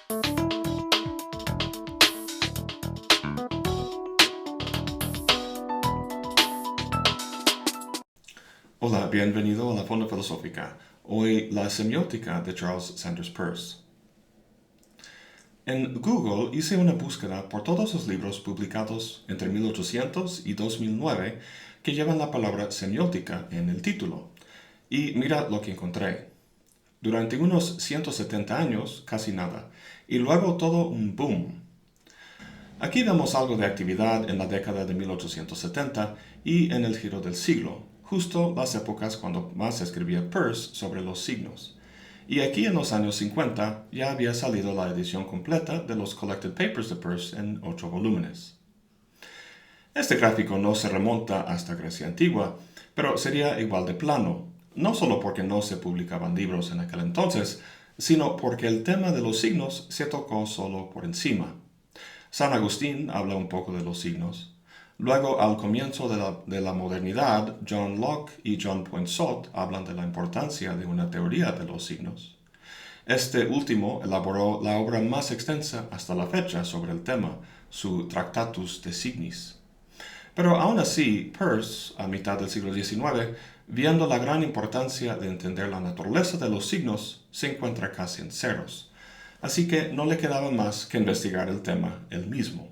Hola, bienvenido a la Fonda Filosófica. Hoy la semiótica de Charles Sanders Peirce. En Google hice una búsqueda por todos los libros publicados entre 1800 y 2009 que llevan la palabra semiótica en el título. Y mira lo que encontré. Durante unos 170 años, casi nada. Y luego todo un boom. Aquí vemos algo de actividad en la década de 1870 y en el giro del siglo, justo las épocas cuando más escribía Peirce sobre los signos. Y aquí en los años 50 ya había salido la edición completa de los Collected Papers de Peirce en 8 volúmenes. Este gráfico no se remonta hasta Grecia antigua, pero sería igual de plano, no solo porque no se publicaban libros en aquel entonces, sino porque el tema de los signos se tocó solo por encima. San Agustín habla un poco de los signos. Luego, al comienzo de la modernidad, John Locke y John Poinsot hablan de la importancia de una teoría de los signos. Este último elaboró la obra más extensa hasta la fecha sobre el tema, su Tractatus de Signis. Pero aún así, Peirce, a mitad del siglo XIX, viendo la gran importancia de entender la naturaleza de los signos, se encuentra casi en ceros. Así que no le quedaba más que investigar el tema él mismo.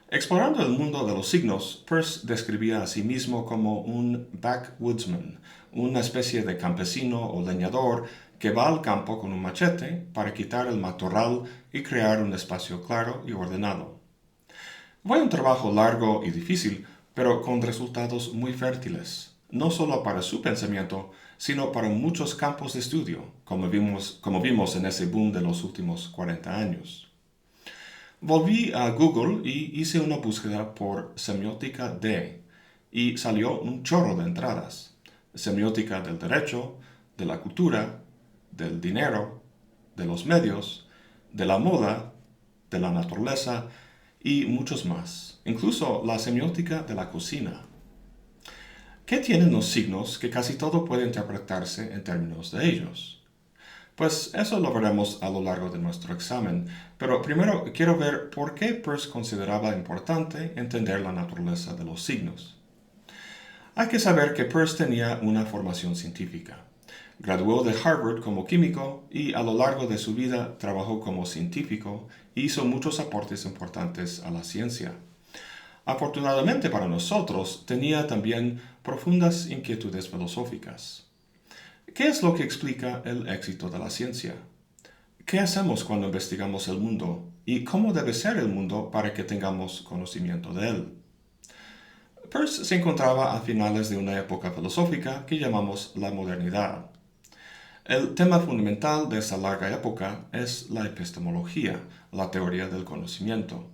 Explorando el mundo de los signos, Peirce describía a sí mismo como un backwoodsman, una especie de campesino o leñador que va al campo con un machete para quitar el matorral y crear un espacio claro y ordenado. Fue un trabajo largo y difícil, pero con resultados muy fértiles, no solo para su pensamiento, sino para muchos campos de estudio, como vimos en ese boom de los últimos 40 años. Volví a Google y hice una búsqueda por semiótica de, y salió un chorro de entradas. Semiótica del derecho, de la cultura, del dinero, de los medios, de la moda, de la naturaleza y muchos más. Incluso la semiótica de la cocina. ¿Qué tienen los signos que casi todo puede interpretarse en términos de ellos? Pues eso lo veremos a lo largo de nuestro examen, pero primero quiero ver por qué Peirce consideraba importante entender la naturaleza de los signos. Hay que saber que Peirce tenía una formación científica. Graduó de Harvard como químico y a lo largo de su vida trabajó como científico e hizo muchos aportes importantes a la ciencia. Afortunadamente para nosotros, tenía también profundas inquietudes filosóficas. ¿Qué es lo que explica el éxito de la ciencia? ¿Qué hacemos cuando investigamos el mundo? ¿Y cómo debe ser el mundo para que tengamos conocimiento de él? Peirce se encontraba a finales de una época filosófica que llamamos la modernidad. El tema fundamental de esa larga época es la epistemología, la teoría del conocimiento.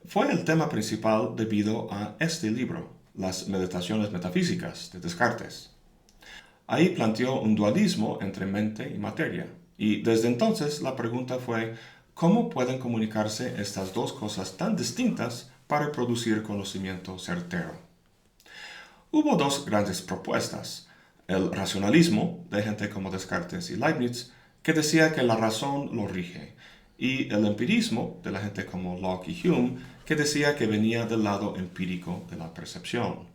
Fue el tema principal debido a este libro, Las Meditaciones Metafísicas de Descartes. Ahí planteó un dualismo entre mente y materia, y desde entonces la pregunta fue ¿cómo pueden comunicarse estas dos cosas tan distintas para producir conocimiento certero? Hubo dos grandes propuestas, el racionalismo, de gente como Descartes y Leibniz, que decía que la razón lo rige, y el empirismo, de la gente como Locke y Hume, que decía que venía del lado empírico de la percepción.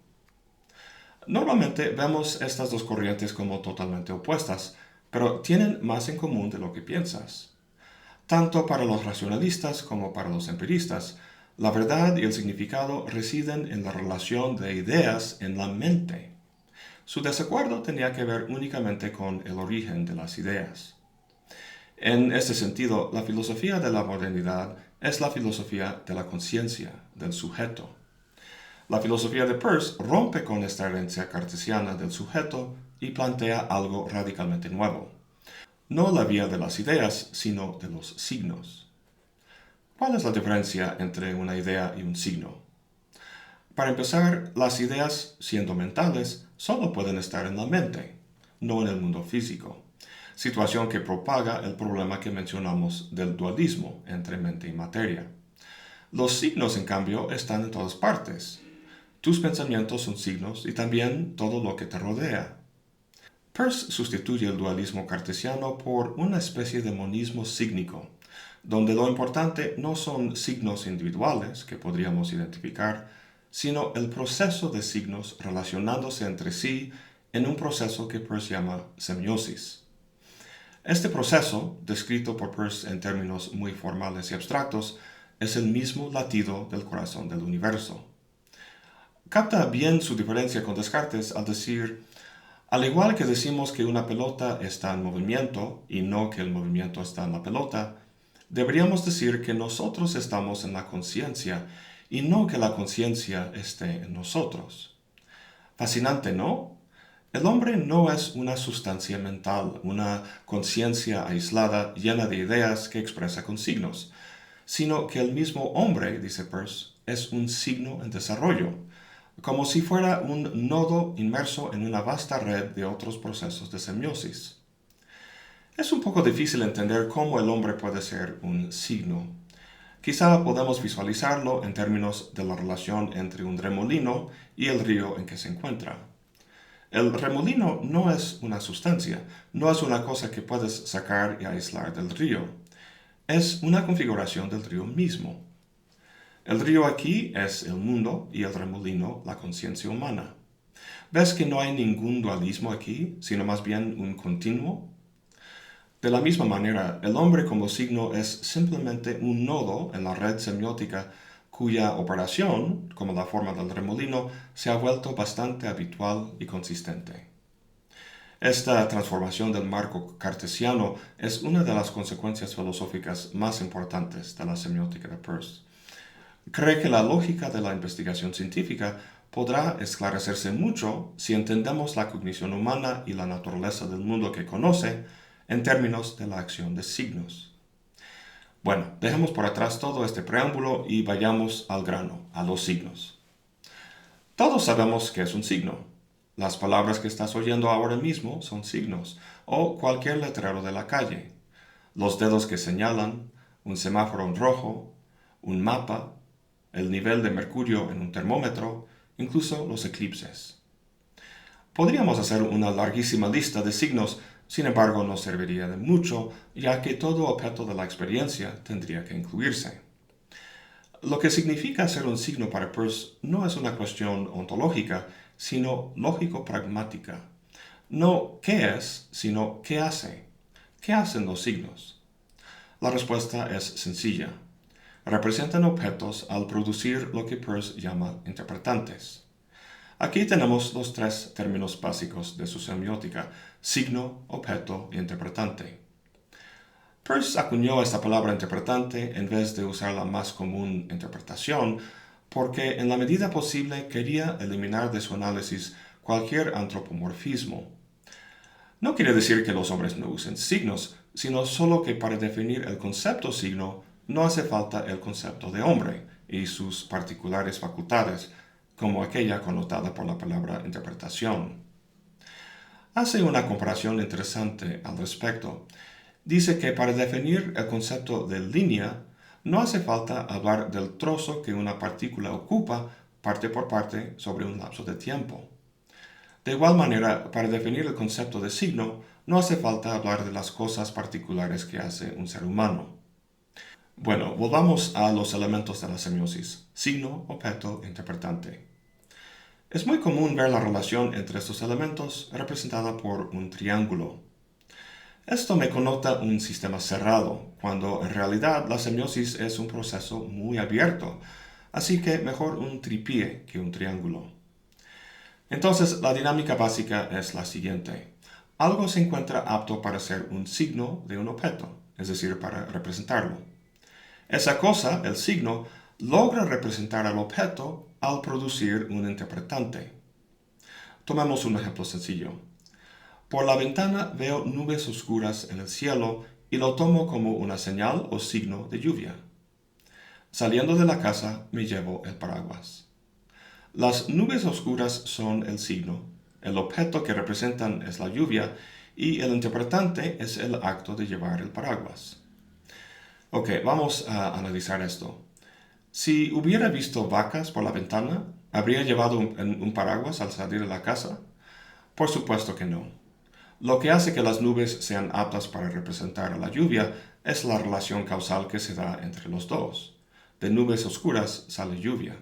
Normalmente vemos estas dos corrientes como totalmente opuestas, pero tienen más en común de lo que piensas. Tanto para los racionalistas como para los empiristas, la verdad y el significado residen en la relación de ideas en la mente. Su desacuerdo tenía que ver únicamente con el origen de las ideas. En este sentido, la filosofía de la modernidad es la filosofía de la conciencia, del sujeto. La filosofía de Peirce rompe con esta herencia cartesiana del sujeto y plantea algo radicalmente nuevo. No la vía de las ideas, sino de los signos. ¿Cuál es la diferencia entre una idea y un signo? Para empezar, las ideas, siendo mentales, solo pueden estar en la mente, no en el mundo físico, situación que propaga el problema que mencionamos del dualismo entre mente y materia. Los signos, en cambio, están en todas partes. Tus pensamientos son signos y también todo lo que te rodea. Peirce sustituye el dualismo cartesiano por una especie de monismo sígnico, donde lo importante no son signos individuales que podríamos identificar, sino el proceso de signos relacionándose entre sí en un proceso que Peirce llama semiosis. Este proceso, descrito por Peirce en términos muy formales y abstractos, es el mismo latido del corazón del universo. Capta bien su diferencia con Descartes al decir, al igual que decimos que una pelota está en movimiento y no que el movimiento está en la pelota, deberíamos decir que nosotros estamos en la conciencia y no que la conciencia esté en nosotros. Fascinante, ¿no? El hombre no es una sustancia mental, una conciencia aislada llena de ideas que expresa con signos, sino que el mismo hombre, dice Peirce, es un signo en desarrollo, como si fuera un nodo inmerso en una vasta red de otros procesos de semiosis. Es un poco difícil entender cómo el hombre puede ser un signo. Quizá podamos visualizarlo en términos de la relación entre un remolino y el río en que se encuentra. El remolino no es una sustancia, no es una cosa que puedes sacar y aislar del río. Es una configuración del río mismo. El río aquí es el mundo y el remolino la conciencia humana. ¿Ves que no hay ningún dualismo aquí, sino más bien un continuo? De la misma manera, el hombre como signo es simplemente un nodo en la red semiótica cuya operación, como la forma del remolino, se ha vuelto bastante habitual y consistente. Esta transformación del marco cartesiano es una de las consecuencias filosóficas más importantes de la semiótica de Peirce. Cree que la lógica de la investigación científica podrá esclarecerse mucho si entendemos la cognición humana y la naturaleza del mundo que conoce en términos de la acción de signos. Bueno, dejemos por atrás todo este preámbulo y vayamos al grano, a los signos. Todos sabemos que es un signo. Las palabras que estás oyendo ahora mismo son signos, o cualquier letrero de la calle. Los dedos que señalan, un semáforo en rojo, un mapa, el nivel de mercurio en un termómetro, incluso los eclipses. Podríamos hacer una larguísima lista de signos, sin embargo no serviría de mucho, ya que todo objeto de la experiencia tendría que incluirse. Lo que significa ser un signo para Peirce no es una cuestión ontológica, sino lógico-pragmática. No qué es, sino qué hace. ¿Qué hacen los signos? La respuesta es sencilla. Representan objetos al producir lo que Peirce llama interpretantes. Aquí tenemos los tres términos básicos de su semiótica: signo, objeto e interpretante. Peirce acuñó esta palabra interpretante en vez de usar la más común interpretación, porque en la medida posible quería eliminar de su análisis cualquier antropomorfismo. No quiere decir que los hombres no usen signos, sino solo que para definir el concepto signo no hace falta el concepto de hombre y sus particulares facultades, como aquella connotada por la palabra interpretación. Hace una comparación interesante al respecto. Dice que para definir el concepto de línea, no hace falta hablar del trozo que una partícula ocupa parte por parte sobre un lapso de tiempo. De igual manera, para definir el concepto de signo, no hace falta hablar de las cosas particulares que hace un ser humano. Bueno, volvamos a los elementos de la semiosis: signo, objeto, interpretante. Es muy común ver la relación entre estos elementos representada por un triángulo. Esto me connota un sistema cerrado, cuando en realidad la semiosis es un proceso muy abierto, así que mejor un tripié que un triángulo. Entonces, la dinámica básica es la siguiente. Algo se encuentra apto para ser un signo de un objeto, es decir, para representarlo. Esa cosa, el signo, logra representar al objeto al producir un interpretante. Tomemos un ejemplo sencillo. Por la ventana veo nubes oscuras en el cielo y lo tomo como una señal o signo de lluvia. Saliendo de la casa me llevo el paraguas. Las nubes oscuras son el signo, el objeto que representan es la lluvia y el interpretante es el acto de llevar el paraguas. Ok, vamos a analizar esto. Si hubiera visto vacas por la ventana, ¿habría llevado un paraguas al salir de la casa? Por supuesto que no. Lo que hace que las nubes sean aptas para representar a la lluvia es la relación causal que se da entre los dos. De nubes oscuras sale lluvia.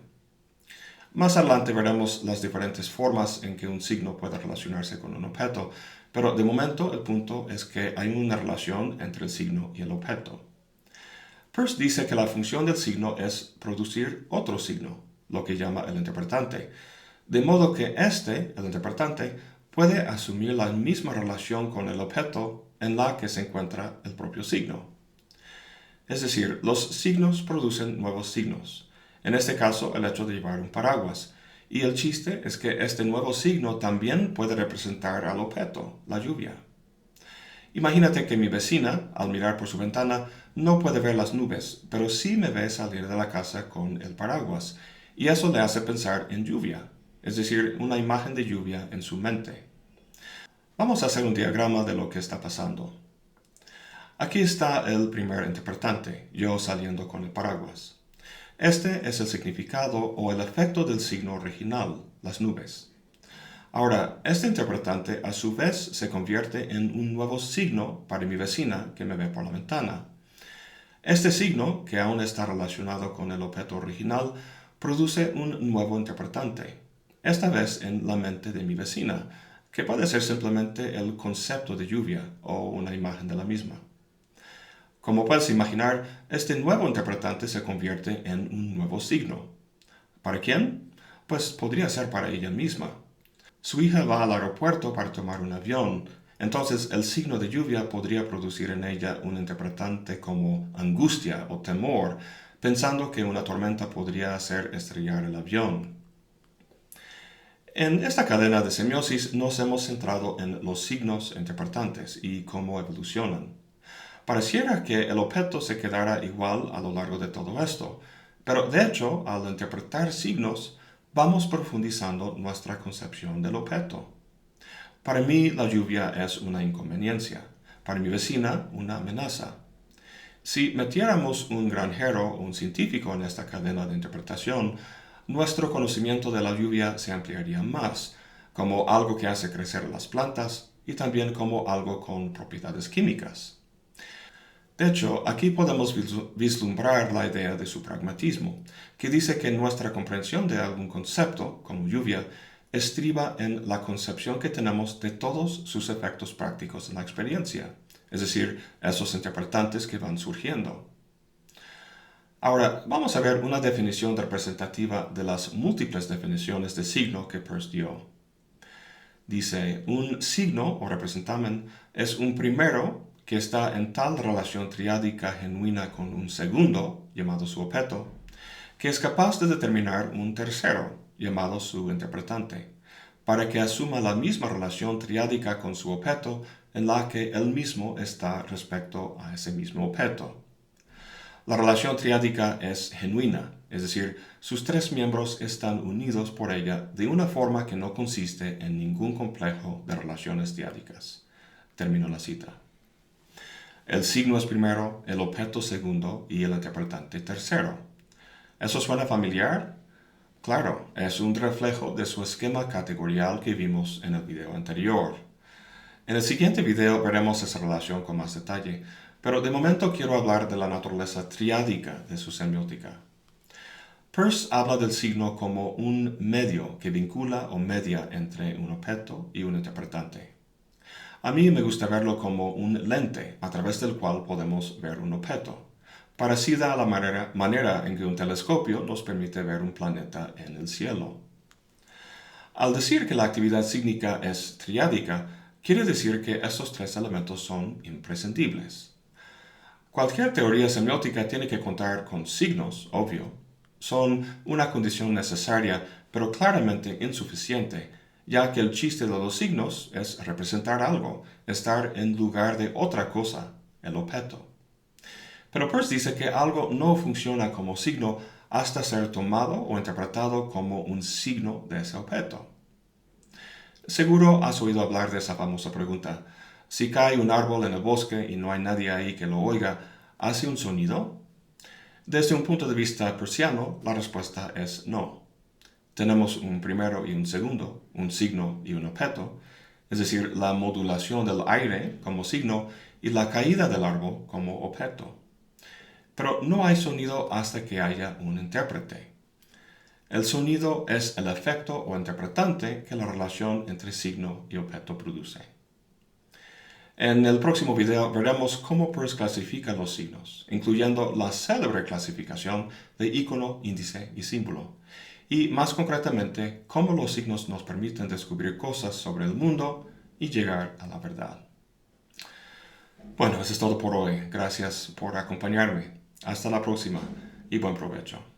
Más adelante veremos las diferentes formas en que un signo puede relacionarse con un objeto, pero de momento el punto es que hay una relación entre el signo y el objeto. Peirce dice que la función del signo es producir otro signo, lo que llama el interpretante, de modo que el interpretante, puede asumir la misma relación con el objeto en la que se encuentra el propio signo. Es decir, los signos producen nuevos signos, en este caso el hecho de llevar un paraguas, y el chiste es que este nuevo signo también puede representar al objeto, la lluvia. Imagínate que mi vecina, al mirar por su ventana, no puede ver las nubes, pero sí me ve salir de la casa con el paraguas, y eso le hace pensar en lluvia, es decir, una imagen de lluvia en su mente. Vamos a hacer un diagrama de lo que está pasando. Aquí está el primer interpretante, yo saliendo con el paraguas. Este es el significado o el efecto del signo original, las nubes. Ahora, este interpretante a su vez se convierte en un nuevo signo para mi vecina que me ve por la ventana. Este signo, que aún está relacionado con el objeto original, produce un nuevo interpretante, esta vez en la mente de mi vecina, que puede ser simplemente el concepto de lluvia o una imagen de la misma. Como puedes imaginar, este nuevo interpretante se convierte en un nuevo signo. ¿Para quién? Pues podría ser para ella misma. Su hija va al aeropuerto para tomar un avión, entonces el signo de lluvia podría producir en ella un interpretante como angustia o temor, pensando que una tormenta podría hacer estrellar el avión. En esta cadena de semiosis nos hemos centrado en los signos interpretantes y cómo evolucionan. Pareciera que el objeto se quedara igual a lo largo de todo esto, pero de hecho, al interpretar signos, vamos profundizando nuestra concepción del objeto. Para mí, la lluvia es una inconveniencia, para mi vecina, una amenaza. Si metiéramos un granjero o un científico en esta cadena de interpretación, nuestro conocimiento de la lluvia se ampliaría más, como algo que hace crecer las plantas y también como algo con propiedades químicas. De hecho, aquí podemos vislumbrar la idea de su pragmatismo, que dice que nuestra comprensión de algún concepto, como lluvia, estriba en la concepción que tenemos de todos sus efectos prácticos en la experiencia, es decir, esos interpretantes que van surgiendo. Ahora, vamos a ver una definición representativa de las múltiples definiciones de signo que Peirce dio. Dice, un signo o representamen es un primero que está en tal relación triádica genuina con un segundo, llamado su objeto, que es capaz de determinar un tercero, llamado su interpretante, para que asuma la misma relación triádica con su objeto en la que él mismo está respecto a ese mismo objeto. La relación triádica es genuina, es decir, sus tres miembros están unidos por ella de una forma que no consiste en ningún complejo de relaciones triádicas. Termino la cita. El signo es primero, el objeto segundo y el interpretante tercero. ¿Eso suena familiar? Claro, es un reflejo de su esquema categorial que vimos en el video anterior. En el siguiente video veremos esa relación con más detalle, pero de momento quiero hablar de la naturaleza triádica de su semiótica. Peirce habla del signo como un medio que vincula o media entre un objeto y un interpretante. A mí me gusta verlo como un lente a través del cual podemos ver un objeto, parecida a la manera en que un telescopio nos permite ver un planeta en el cielo. Al decir que la actividad sígnica es triádica, quiere decir que estos tres elementos son imprescindibles. Cualquier teoría semiótica tiene que contar con signos, obvio. Son una condición necesaria, pero claramente insuficiente, ya que el chiste de los signos es representar algo, estar en lugar de otra cosa, el objeto. Pero Peirce dice que algo no funciona como signo hasta ser tomado o interpretado como un signo de ese objeto. Seguro has oído hablar de esa famosa pregunta. Si cae un árbol en el bosque y no hay nadie ahí que lo oiga, ¿hace un sonido? Desde un punto de vista peirciano, la respuesta es no. Tenemos un primero y un segundo, un signo y un objeto, es decir, la modulación del aire como signo y la caída del árbol como objeto. Pero no hay sonido hasta que haya un intérprete. El sonido es el efecto o interpretante que la relación entre signo y objeto produce. En el próximo video veremos cómo Peirce clasifica los signos, incluyendo la célebre clasificación de icono, índice y símbolo, y más concretamente cómo los signos nos permiten descubrir cosas sobre el mundo y llegar a la verdad. Bueno, eso es todo por hoy. Gracias por acompañarme. Hasta la próxima y buen provecho.